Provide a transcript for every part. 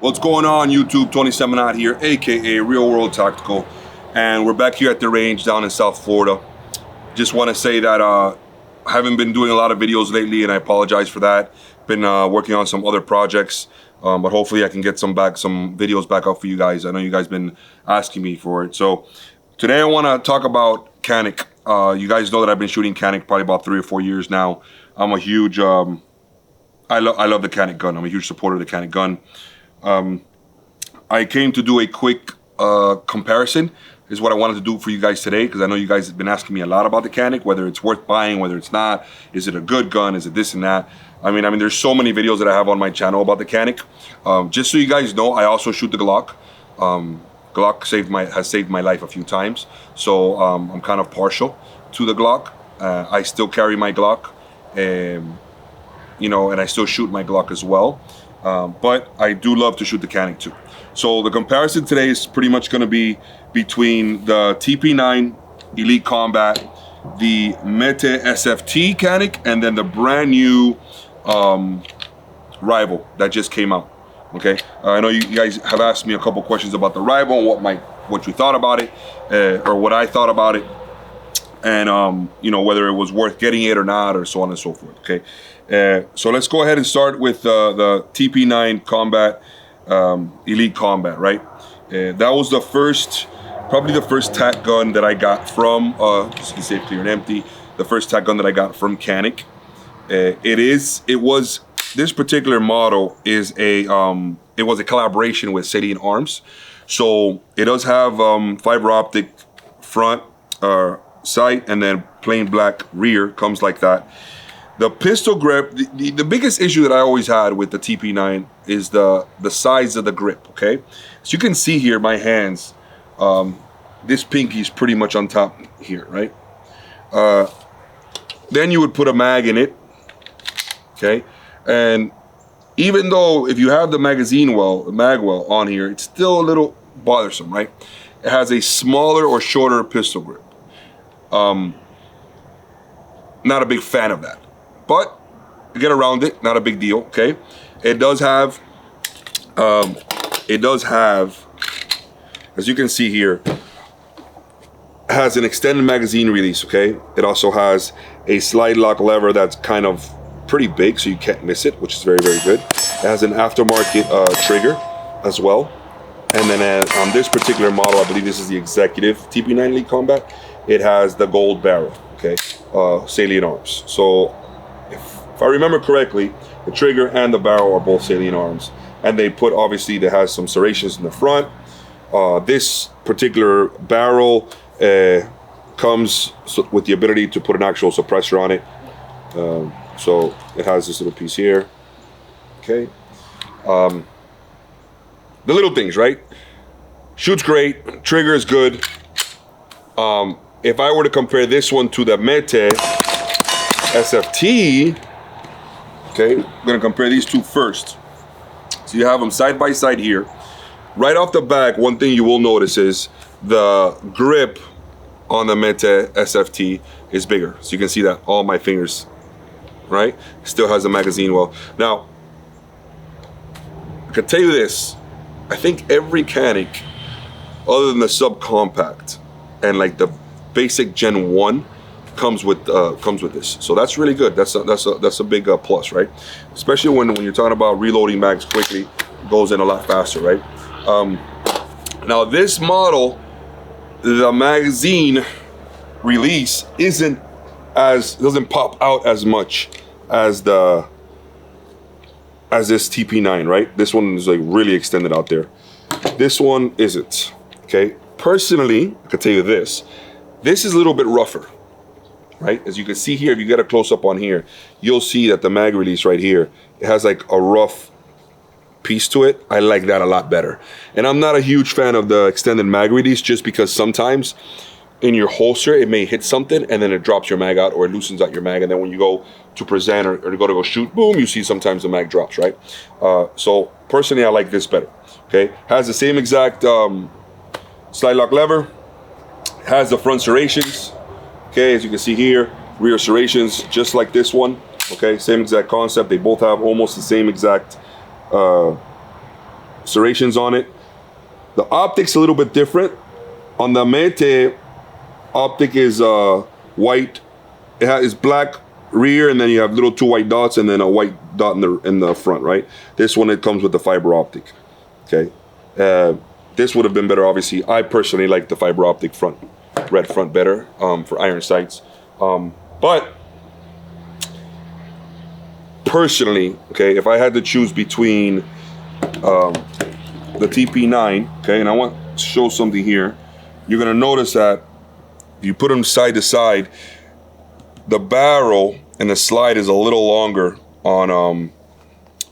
What's going on, YouTube? Tony Seminat here, aka Real World Tactical, and we're back here at the range down in South Florida. Just want to say that I haven't been doing a lot of videos lately, and I apologize for that. Been working on some other projects, but hopefully I can get some videos back up for you guys. I know you guys been asking me for it. So today I want to talk about Canik. You guys know that I've been shooting Canik probably about 3 or 4 years now. I'm a huge I love the Canik gun. I'm a huge supporter of the Canik gun. I came to do a quick comparison is what I wanted to do for you guys today, because I know you guys have been asking me a lot about the Canik, whether it's worth buying, whether it's not, is it a good gun, is it this and that. I mean there's so many videos that I have on my channel about the Canik. Just so you guys know, I also shoot the Glock. Glock has saved my life a few times, so I'm kind of partial to the Glock. I still carry my Glock, and I still shoot my Glock as well. But I do love to shoot the Canik too. So the comparison today is pretty much going to be between the TP9 Elite Combat, the Mete SFT Canik, and then the brand new Rival that just came out. Okay, I know you guys have asked me a couple questions about the Rival and what you thought about it, or what I thought about it, and whether it was worth getting it or not, or so on and so forth. Okay, so let's go ahead and start with the TP9 Combat Elite Combat. Right, that was probably the first tack gun that I got from just to say clear and empty. The first tack gun that I got from Canik. This particular model is it was a collaboration with Salient Arms, so it does have fiber optic front sight and then plain black rear, comes like that. The pistol grip, the biggest issue that I always had with the TP9 is the size of the grip. Okay, so you can see here my hands, this pinky is pretty much on top here, right? Then you would put a mag in it. Okay, and even though if you have the mag well on here, it's still a little bothersome, right? It has a smaller or shorter pistol grip. Not a big fan of that, but you get around it, not a big deal. Okay, it does have, as you can see here, has an extended magazine release. Okay, it also has a slide lock lever that's kind of pretty big, so you can't miss it, which is very, very good. It has an aftermarket trigger as well. And then on this particular model, I believe this is the Executive TP9 Elite Combat, it has the gold barrel, okay, Salient Arms. So if I remember correctly, the trigger and the barrel are both Salient Arms. And they has some serrations in the front. This particular barrel comes with the ability to put an actual suppressor on it. So it has this little piece here. Okay. The little things, right? Shoots great. Trigger is good. If I were to compare this one to the Mete SFT, okay, I'm going to compare these two first. So you have them side by side here. Right off the back, one thing you will notice is the grip on the Mete SFT is bigger. So you can see that all my fingers, right? Still has a magazine well. Now, I can tell you this, I think every Canik, other than the subcompact and like the basic Gen 1, comes with this. So that's really good. That's a big plus, right? Especially when you're talking about reloading mags quickly, it goes in a lot faster, right? Now this model, the magazine release doesn't pop out as much as this TP9, right? This one is like really extended out there. This one isn't. Okay, personally, I could tell you this is a little bit rougher, right? As you can see here, if you get a close up on here, you'll see that the mag release right here, it has like a rough piece to it. I like that a lot better. And I'm not a huge fan of the extended mag release, just because sometimes in your holster it may hit something and then it drops your mag out, or it loosens out your mag, and then when you go to present or to go shoot, boom, you see sometimes the mag drops, right? So personally, I like this better. Okay, has the same exact slide lock lever, has the front serrations, okay, as you can see here, rear serrations just like this one. Okay, same exact concept. They both have almost the same exact serrations on it. The optic's a little bit different. On the Mete, optic is white. It is black rear, and then you have little 2 white dots, and then a white dot in the front, right? This one, it comes with the fiber optic. Okay, this would have been better, obviously. I personally like the fiber optic front, red front better for iron sights. But personally, okay, if I had to choose between the TP9, okay, and I want to show something here, you're gonna notice that if you put them side to side, the barrel and the slide is a little longer on,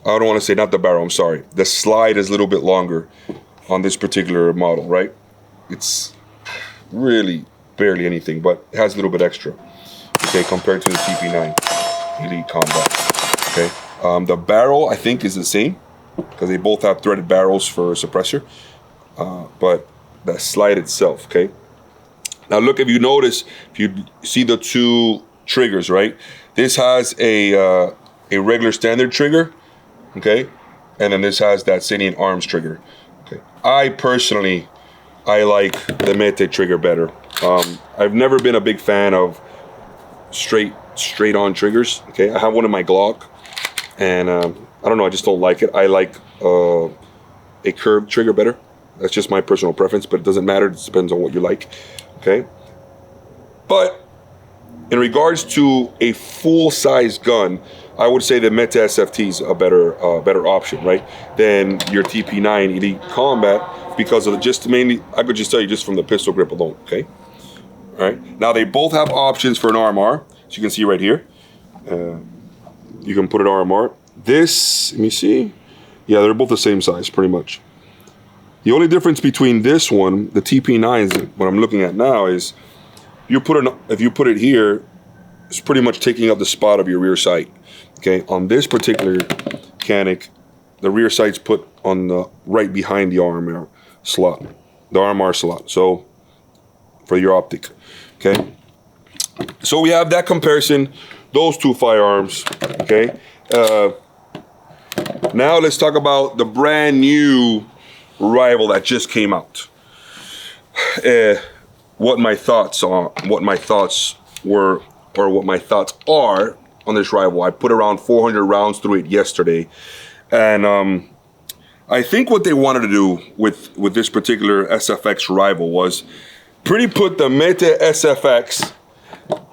I don't want to say not the barrel, I'm sorry. The slide is a little bit longer on this particular model, right? It's really barely anything, but it has a little bit extra, okay, compared to the TP9 Elite Combat, okay? The barrel, I think, is the same, because they both have threaded barrels for suppressor, but the slide itself, okay? Now look, if you notice, if you see the 2 triggers, right? This has a regular standard trigger, okay? And then this has that Salient Arms trigger, okay? I personally like the Mete trigger better. I've never been a big fan of straight on triggers, okay? I have one in my Glock, and I don't know, I just don't like it. I like a curved trigger better. That's just my personal preference, but it doesn't matter. It depends on what you like, okay? But in regards to a full-size gun, I would say the Mete SFT is a better option, right, than your TP9 Elite Combat, because of mainly, I could just tell you just from the pistol grip alone, okay? All right. Now they both have options for an RMR, as you can see right here. You can put an RMR. This, let me see. Yeah, they're both the same size, pretty much. The only difference between this one, the TP9, what I'm looking at now, is if you put it here, it's pretty much taking up the spot of your rear sight. Okay, on this particular Canik, the rear sight's put on the right behind the RMR slot, so for your optic. Okay, so we have that comparison, those 2 firearms. Okay, now let's talk about the brand new Rival that just came out. What my thoughts were, or what my thoughts are on this Rival. I put around 400 rounds through it yesterday, and I think what they wanted to do with this particular SFX Rival was put the Mete SFX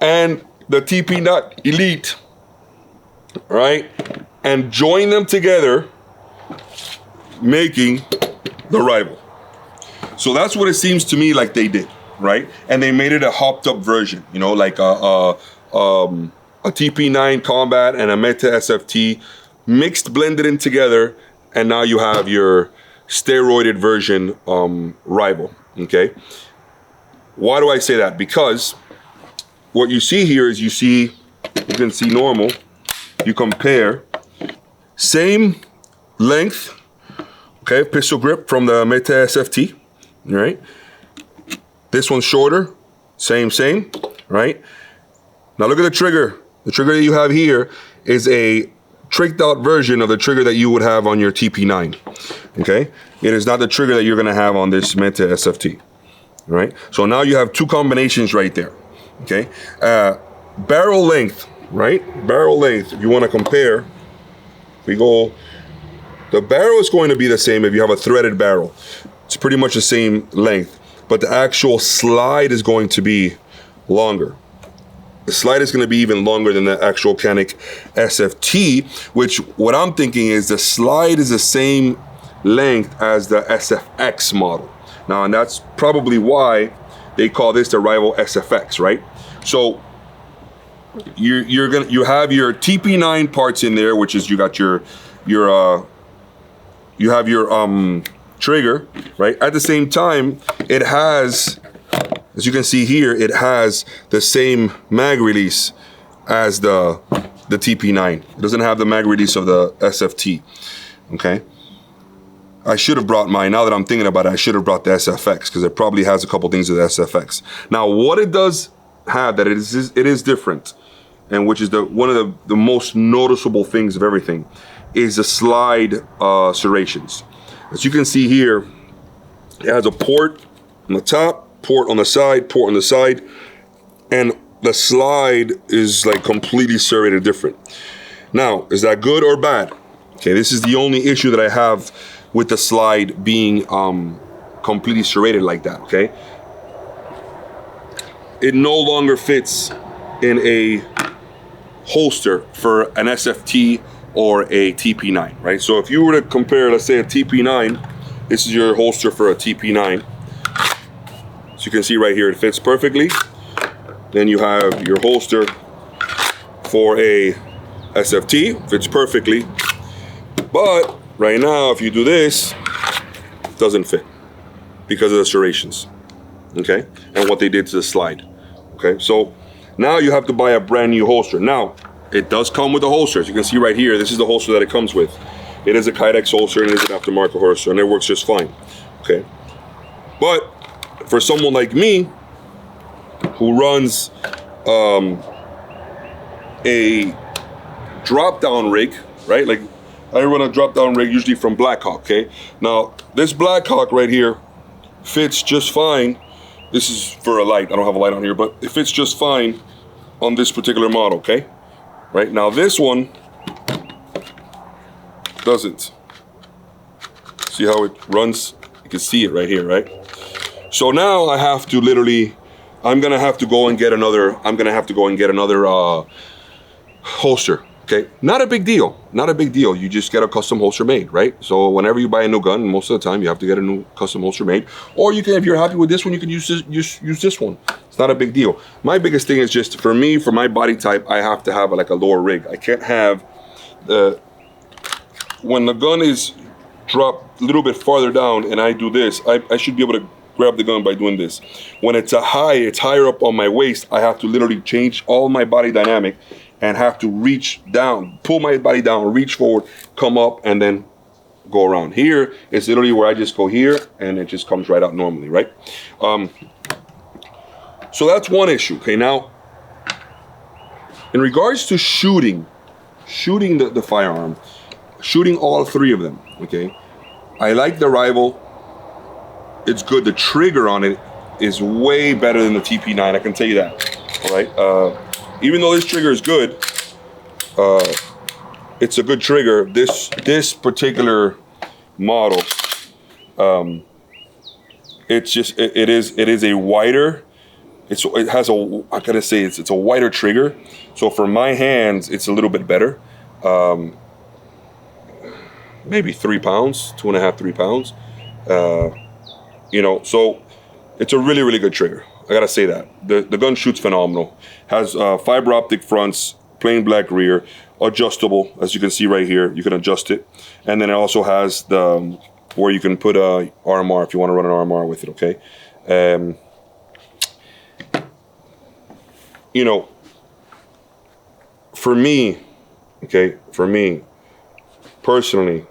and the TP9 Elite, right, and join them together, making the Rival. So that's what it seems to me like they did, right? And they made it a hopped up version, you know, like a TP9 Combat and a Mete SFT mixed, blended in together, and now you have your steroided version Rival, okay? Why do I say that? Because what you see here is you can see normal, you compare, same length, okay, pistol grip from the Mete SFT, right? This one's shorter, same, right? Now look at the trigger. The trigger that you have here is a tricked out version of the trigger that you would have on your TP9, okay? It is not the trigger that you're gonna have on this Mete SFT, right? So now you have 2 combinations right there, okay? Barrel length, right? Barrel length, if you wanna compare, the barrel is going to be the same if you have a threaded barrel. It's pretty much the same length, but the actual slide is going to be longer. The slide is going to be even longer than the actual Canik SFT, which what I'm thinking is the slide is the same length as the SFX model. Now, and that's probably why they call this the Rival SFX, right? So you have your TP9 parts in there, which is you got your trigger, right? At the same time, it has, as you can see here, it has the same mag release as the TP9. It doesn't have the mag release of the SFT, okay? I should have brought mine. Now that I'm thinking about it, I should have brought the SFX because it probably has a couple things of the SFX. Now, what it does have that it is different, and which is one of the most noticeable things of everything, is the slide serrations. As you can see here, it has a port on the top, port on the side, port on the side, and the slide is like completely serrated different. Now, is that good or bad? Okay, this is the only issue that I have with the slide being completely serrated like that, okay? It no longer fits in a holster for an SFT or a TP9, right? So if you were to compare, let's say a TP9, this is your holster for a TP9. So you can see right here, it fits perfectly. Then you have your holster for a SFT, fits perfectly. But right now, if you do this, it doesn't fit because of the serrations, okay? And what they did to the slide, okay? So now you have to buy a brand new holster. Now, it does come with a holster. As you can see right here, this is the holster that it comes with. It is a Kydex holster and it is an aftermarket holster and it works just fine, okay? But for someone like me, who runs a drop-down rig, right? Like I run a drop-down rig usually from Blackhawk, okay? Now, this Blackhawk right here fits just fine. This is for a light. I don't have a light on here, but it fits just fine on this particular model, okay? Right, now this one doesn't. See how it runs? You can see it right here, right? So now I have to literally, I'm gonna have to go and get another holster, okay? Not a big deal, not a big deal. You just get a custom holster made, right? So whenever you buy a new gun, most of the time you have to get a new custom holster made. Or you can, if you're happy with this one, you can use this one. It's not a big deal. My biggest thing is just, for me, for my body type, I have to have like a lower rig. I can't have when the gun is dropped a little bit farther down and I do this, I should be able to grab the gun by doing this. When it's higher up on my waist, I have to literally change all my body dynamic and have to reach down, pull my body down, reach forward, come up, and then go around. Here, it's literally where I just go here and it just comes right out normally, right? So that's one issue, okay? Now, in regards to shooting the firearm, shooting all three of them, okay? I like the Rival. It's good. The trigger on it is way better than the TP9, I can tell you that, all right? Even though this trigger is good, it's a good trigger. This particular model, it's just, it is a wider, it has a, I gotta say, it's a wider trigger. So for my hands, it's a little bit better. Maybe 3 pounds, 2.5, 3 pounds. You know, so it's a really, really good trigger. I gotta say that. The gun shoots phenomenal. Has fiber optic fronts, plain black rear, adjustable, as you can see right here. You can adjust it. And then it also has the where you can put a RMR if you want to run an RMR with it, okay? You know, for me, personally,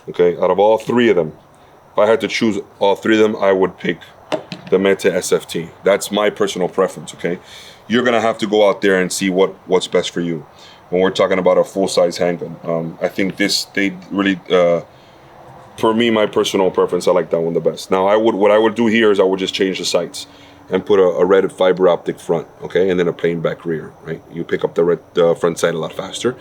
okay, out of all three of them, if I had to choose all three of them, I would pick the Mete SFT. That's my personal preference, okay? You're gonna have to go out there and see what's best for you. When we're talking about a full-size handgun, I think they really, for me, my personal preference, I like that one the best. Now, what I would do here is I would just change the sights and put a red fiber optic front, okay, and then a plain back rear, right? You pick up the red front sight a lot faster.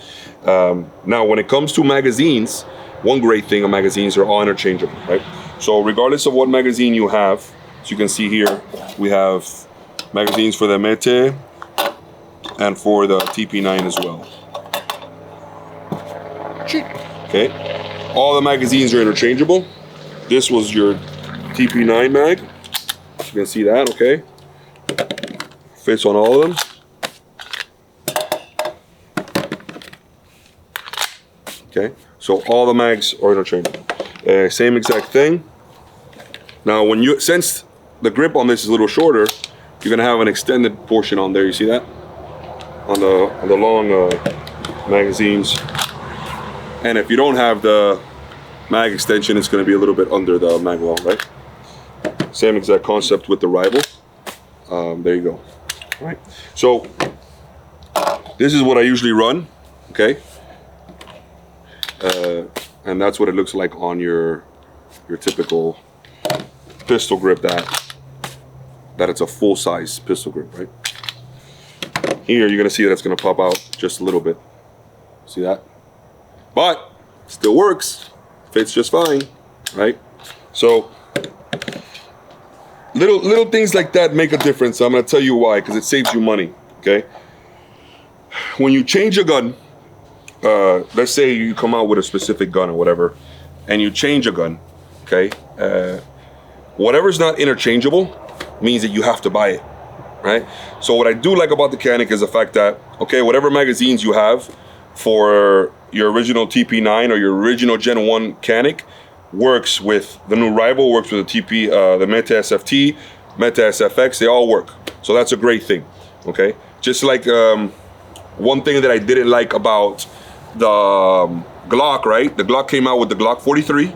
Now, when it comes to magazines, one great thing of magazines are all interchangeable, right? So regardless of what magazine you have, as you can see here, we have magazines for the Mete and for the TP9 as well. Okay, all the magazines are interchangeable. This was your TP9 mag. You can see that, okay? Fits on all of them. Okay, so all the mags are interchangeable. Same exact thing. Now, since the grip on this is a little shorter, you're gonna have an extended portion on there. You see that? On the long magazines. And if you don't have the mag extension, it's gonna be a little bit under the mag wall, right? Same exact concept with the Rival. There you go. All right. So this is what I usually run, okay? And that's what it looks like on your your typical pistol grip that it's a full-size pistol grip, right? Here, you're gonna see that it's gonna pop out just a little bit. See that? But still works, fits just fine, right? So little things like that make a difference. I'm gonna tell you why, because it saves you money, okay? When you change a gun, let's say you come out with a specific gun or whatever, and you change a gun, okay? Whatever's not interchangeable means that you have to buy it, right? So what I do like about the Canik is the fact that, okay, whatever magazines you have for your original TP9 or your original Gen 1 Canik works with the new Rival, works with the the Mete SFT, Mete SFX, they all work. So that's a great thing, okay? Just like one thing that I didn't like about the Glock, right? The Glock came out with the Glock 43,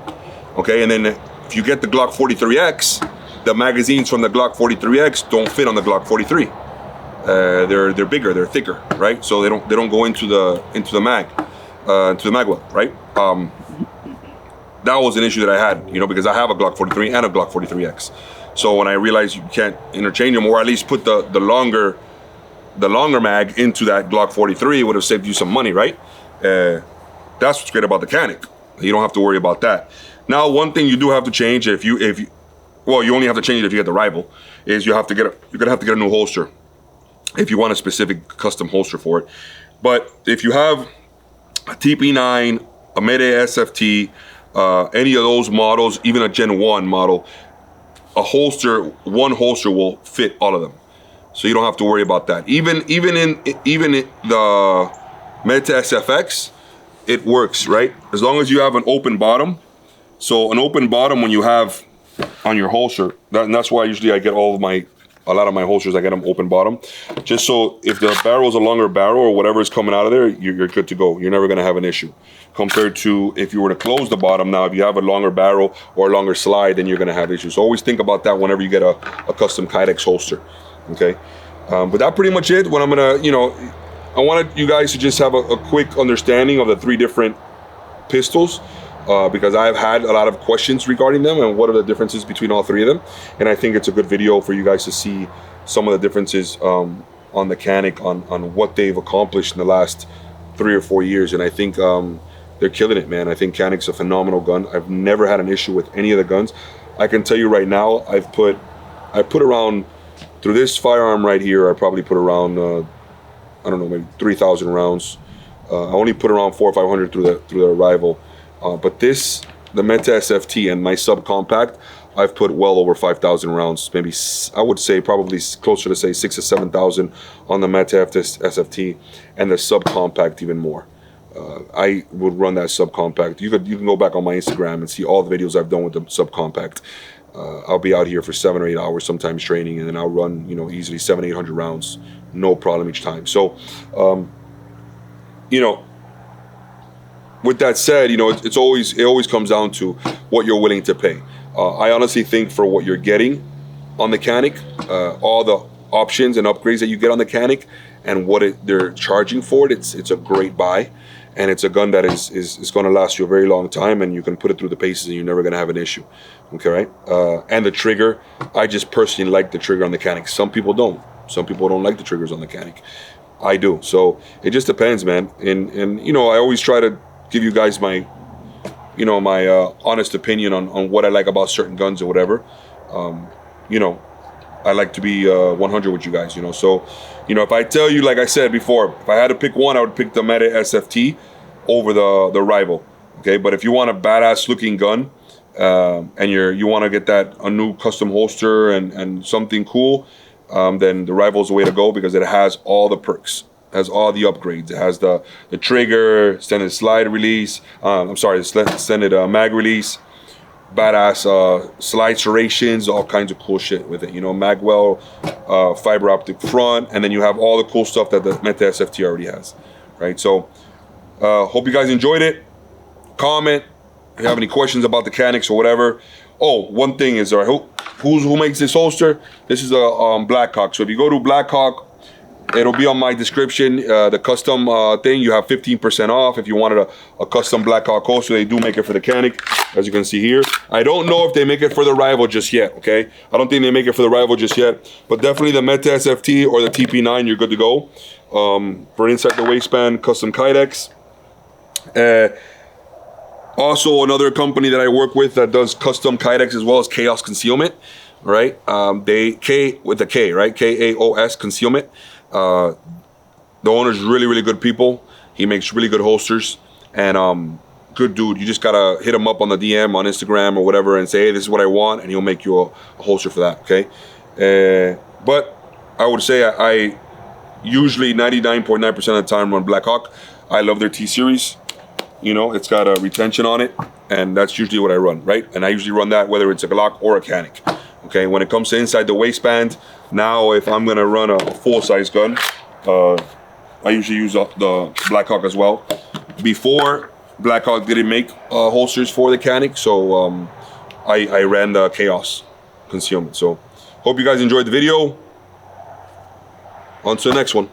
okay? And then if you get the Glock 43X, the magazines from the Glock 43X don't fit on the Glock 43. They're bigger, they're thicker, right? So they don't go into the magwell, right? That was an issue that I had, you know, because I have a Glock 43 and a Glock 43X. So when I realized you can't interchange them, or at least put the longer mag into that Glock 43, it would have saved you some money, right? That's what's great about the Canik. You don't have to worry about that. Now, one thing you do have to change if you you only have to change it if you get the Rival, is you're gonna have to get a new holster if you want a specific custom holster for it. But if you have a TP9, a Mete SFT, any of those models, even a Gen 1 model, one holster will fit all of them. So you don't have to worry about that. Even in the Mete SFX, it works, right? As long as you have an open bottom. So an open bottom when you have on your holster, and that's why usually I get a lot of my holsters, I get them open bottom. Just so if the barrel is a longer barrel or whatever is coming out of there, you're good to go. You're never gonna have an issue. Compared to if you were to close the bottom, now if you have a longer barrel or a longer slide, then you're gonna have issues. So always think about that whenever you get a custom Kydex holster, okay? But that's pretty much it. What I'm gonna, I wanted you guys to just have a quick understanding of the 3 different pistols, because I've had a lot of questions regarding them and what are the differences between all 3 of them. And I think it's a good video for you guys to see some of the differences on the Canik, on what they've accomplished in the last 3 or 4 years. And I think they're killing it, man. I think Canik's a phenomenal gun. I've never had an issue with any of the guns. I can tell you right now, I put around, through this firearm right here, I probably put around, I don't know, maybe 3,000 rounds. I only put around 400 or 500 through the Rival. But the Mete SFT and my subcompact, I've put well over 5,000 rounds. Maybe, I would say probably closer to say 6,000 or 7,000 on the Mete SFT, and the subcompact even more. I would run that subcompact. You can go back on my Instagram and see all the videos I've done with the subcompact. I'll be out here for 7 or 8 hours sometimes training, and then I'll run, easily 700, 800 rounds, no problem each time. So, with that said, it always comes down to what you're willing to pay. I honestly think for what you're getting on the Canik, all the options and upgrades that you get on the Canik, and what they're charging for it, it's a great buy, and it's a gun that is going to last you a very long time, and you can put it through the paces, and you're never going to have an issue. Okay, right? And the trigger, I just personally like the trigger on the Canik. Some people don't. Some people don't like the triggers on the Canik. I do. So it just depends, man. And I always try to give you guys my honest opinion on what I like about certain guns or whatever. I like to be 100 with you guys, So, if I tell you, like I said before, if I had to pick one, I would pick the Mete SFT over the Rival. Okay, but if you want a badass looking gun, and you want to get a new custom holster and something cool, then the Rival's the way to go, because it has all the perks. Has all the upgrades. It has the trigger, extended slide release. Extended mag release, badass slide serrations, all kinds of cool shit with it. Magwell, fiber optic front, and then you have all the cool stuff that the Mete SFT already has, right? So, hope you guys enjoyed it. Comment if you have any questions about the Caniks or whatever. Oh, one thing is, who makes this holster? This is a Blackhawk. So if you go to Blackhawk, It'll be on my description. The custom thing, you have 15% off if you wanted a custom Blackhawk holster. They do make it for the Canik, as you can see here. I don't know if they make it for the Rival just yet, okay? I don't think they make it for the Rival just yet, but definitely the Mete SFT or the TP9, you're good to go. For inside the waistband, custom Kydex. Also, another company that I work with that does custom Kydex as well as Chaos Concealment, right? They with the K, right? KAOS Concealment. The owner's really good people. He makes really good holsters, and good dude. You just gotta hit him up on the DM on Instagram or whatever and say, hey, this is what I want, and he'll make you a holster for that, okay? But I would say I usually 99.9% of the time run Blackhawk. I love their T-Series. You know, it's got a retention on it, and that's usually what I run, right? And I usually run that whether it's a Glock or a Canik. Okay, when it comes to inside the waistband, now if I'm gonna run a full-size gun, I usually use the Blackhawk as well. Before, Blackhawk didn't make holsters for the Canik, so I ran the Chaos Concealment. So, hope you guys enjoyed the video. On to the next one.